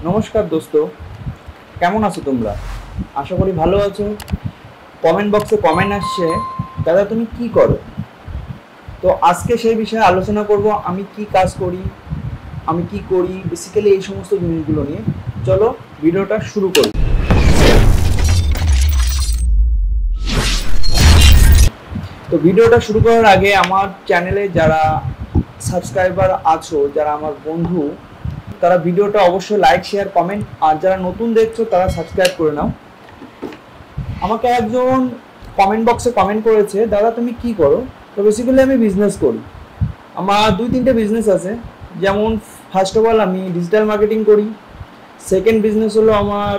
নমস্কার দোস্ত, কেমন আছো তোমরা? আশা করি ভালো আছো। কমেন্ট বক্সে কমেন্ট আসছে, দাদা তুমি কি করো? তো আজকে সেই বিষয়ে আলোচনা করব। আমি কি কাজ করি, আমি কি করি, বেসিক্যালি এই সমস্ত জিনিসগুলো নিয়ে। চলো ভিডিওটা শুরু করি। তো ভিডিওটা শুরু করার আগে আমার চ্যানেলে যারা সাবস্ক্রাইবার আছো, যারা আমার বন্ধু, তারা ভিডিওটা অবশ্যই লাইক, শেয়ার, কমেন্ট, আর যারা নতুন দেখছো তারা সাবস্ক্রাইব করে নাও। আমাকে একজন কমেন্ট বক্সে কমেন্ট করেছে, দাদা তুমি কি করো? তো বেসিক্যালি আমি বিজনেস করি। আমার 2-3টে বিজনেস আছে। যেমন ফার্স্ট অফ অল আমি ডিজিটাল মার্কেটিং করি। সেকেন্ড বিজনেস হলো আমার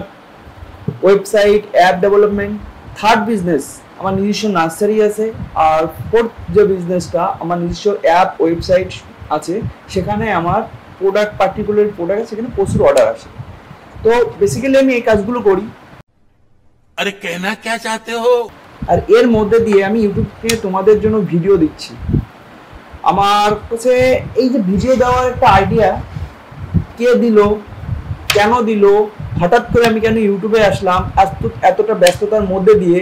website app development. Third business আমার নিজস্ব নার্সারি আছে। আর ফোর্থ যে বিজনেসটা আমার নিজস্ব অ্যাপ ওয়েবসাইট আছে, সেখানে আমার পার্টিকুলার প্রোডাক্ট আছে, সেখানে প্রচুর অর্ডার আসে। তো বেসিক্যালি আমি এই কাজগুলো করি। अरे कहना क्या चाहते हो? আর এর মধ্যে দিয়ে আমি ইউটিউব থেকে তোমাদের জন্য ভিডিও দিচ্ছি। আমার কাছে এই যে ভিডিও দেওয়ার একটা আইডিয়া কে দিল, কেন দিল, হঠাৎ করে আমি কেন ইউটিউবে আসলাম, এতটা ব্যস্ততার মধ্যে দিয়ে,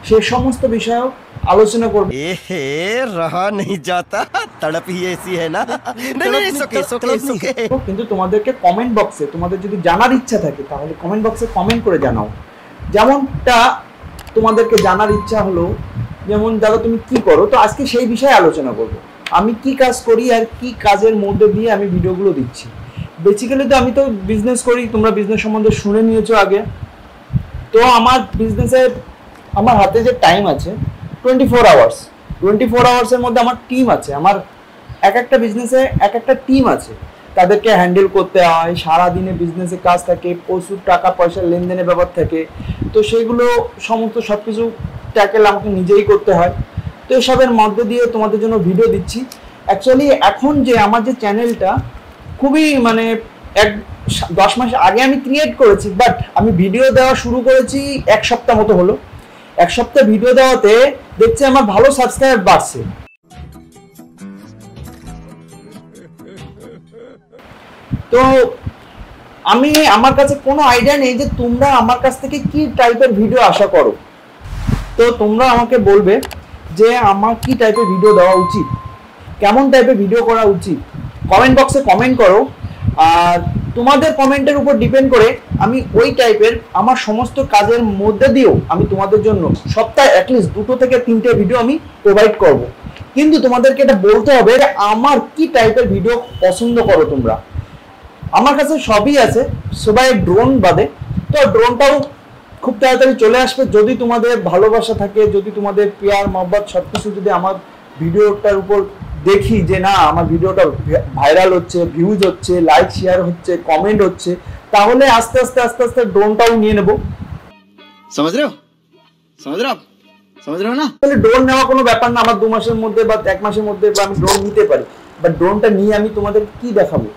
সে সমস্ত বিষয় আলোচনা করব। रहा नहीं जाता, तड़प ही ऐसी है ना। কিন্তু তোমাদেরকে কমেন্ট বক্সে, তোমাদের যদি জানার ইচ্ছা থাকে তাহলে কমেন্ট বক্সে কমেন্ট করে জানাও। যেমনটা তোমাদেরকে জানার ইচ্ছা হলো, যেমন দাদা তুমি কি করো, তো আজকে সেই বিষয়ে আলোচনা করব। আমি কি কাজ করি আর কি কাজের মধ্যে দিয়ে আমি ভিডিওগুলো দিচ্ছি। বেসিক্যালি তো আমি তো বিজনেস করি, তোমরা বিজনেস সম্বন্ধে শুনে নিয়েছো আগে। তো আমার বিজনেসের আমার হাতে যে টাইম আছে 24 আওয়ার্স। 24 আওয়ার্সের মধ্যে আমার টিম আছে। আমার এক একটা বিজনেসে এক একটা টিম আছে, তাদেরকে হ্যান্ডেল করতে হয়। সারাদিনে বিজনেসে কাজ থাকে, প্রচুর টাকা পয়সা লেনদেনের ব্যাপার থাকে। তো সেগুলো সমস্ত সব কিছু ট্যাকেল আমাকে নিজেই করতে হয়। তো এসবের মধ্যে দিয়ে তোমাদের জন্য ভিডিও দিচ্ছি। অ্যাকচুয়ালি এখন যে আমার যে চ্যানেলটা খুবই 10 মাস আগে আমি ক্রিয়েট করেছি, বাট আমি ভিডিও দেওয়া শুরু করেছি 1 সপ্তাহ মতো হলো। 1 সপ্তাহ ভিডিও দেওয়াতে দেখছি আমার ভালো সাবস্ক্রাইব বাড়ছে। তো আমার কাছে কোনো আইডিয়া নেই যে তোমরা আমার কাছ থেকে কি টাইপের ভিডিও আশা করো। তো তোমরা আমাকে বলবে যে আমার কি টাইপের ভিডিও দেওয়া উচিত, কেমন টাইপের ভিডিও করা উচিত। কমেন্ট বক্সে কমেন্ট করো। আর তোমাদের কমেন্টের উপর ডিপেন্ড করে আমি ওই টাইপের আমার সমস্ত কাজের মধ্যে দিয়েও আমি তোমাদের জন্য সপ্তাহে অ্যাটলিস্ট 2 থেকে 3টে ভিডিও আমি প্রোভাইড করব। কিন্তু তোমাদেরকে এটা বলতে হবে আমার কি টাইপের ভিডিও পছন্দ করো তোমরা। আমার কাছে সবই আছে, সবাই ড্রোন বাদে। তো ড্রোনটাও খুব তাড়াতাড়ি চলে আসবে যদি তোমাদের ভালোবাসা থাকে, যদি তোমাদের পেয়ার মহব্বত সবকিছু যদি আমার ভিডিওটার উপর দেখি যে না আমার ভিডিওটা ভাইরাল হচ্ছে, ভিউজ হচ্ছে, লাইক শেয়ার হচ্ছে, কমেন্ট হচ্ছে, তাহলে আস্তে আস্তে আস্তে আস্তে ড্রোনটাও নিয়ে নেব। समझ रहे हो ना? তাহলে ড্রোন নেওয়া কোনো ব্যাপার না। আমার 2 মাসের মধ্যে বা 1 মাসের মধ্যে বা আমি ড্রোন নিতে পারি, বাট ড্রোনটা নিয়ে আমি তোমাদের কি দেখাবো।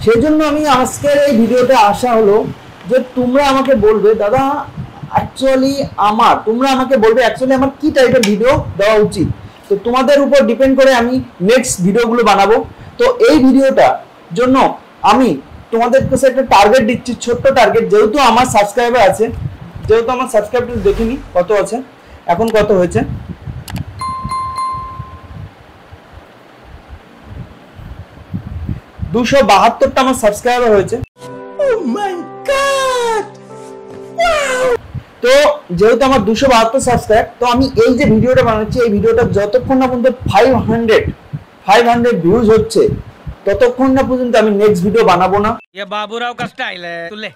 সেই জন্য আমি আজকের এই ভিডিওতে আসা হলো যে তোমরা আমাকে বলবে দাদা তোমরা আমাকে বলবে অ্যাকচুয়ালি আমার কি টাইপের ভিডিও দেওয়া উচিত। তো তোমাদের উপর ডিপেন্ড করে আমি নেক্সট ভিডিওগুলো বানাবো। তো এই ভিডিওটার জন্য আমি তোমাদের কাছে একটা টার্গেট দিচ্ছি, ছোট্ট টার্গেট। যেহেতু আমার সাবস্ক্রাইবার দেখিনি কত আছে, এখন কত হয়েছে, 272টা আমার সাবস্ক্রাইবার হয়েছে। তো যেহেতু আমার 272 সাবস্ক্রাইব, তো আমি এই যে ভিডিওটা বানাচ্ছি, এই ভিডিওটা যতক্ষণ না পর্যন্ত 500 ভিউজ হচ্ছে ততক্ষণ না পর্যন্ত আমি নেক্সট ভিডিও বানাবো না। ये बाबूराव का स्टाइल है, तुले।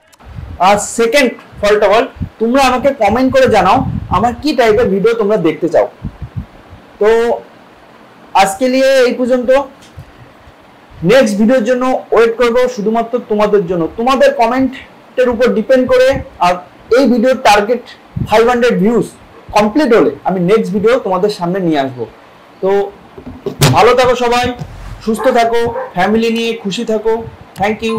আর সেকেন্ড ফল্ট অফ অল, তোমরা আমাকে কমেন্ট করে জানাও আমার কি টাইপের ভিডিও তোমরা দেখতে চাও। তো আজকে নিয়ে এই পর্যন্ত। নেক্সট ভিডিওর জন্য ওয়েট করব শুধুমাত্র তোমাদের জন্য, তোমাদের কমেন্টের উপর ডিপেন্ড করে। আর এই ভিডিওর টার্গেট 500 ভিউজ কমপ্লিট হলে আমি নেক্সট ভিডিও তোমাদের সামনে নিয়ে আসবো। তো ভালো থাকো সবাই, সুস্থ থাকো, ফ্যামিলি নিয়ে খুশি থাকো। Thank you.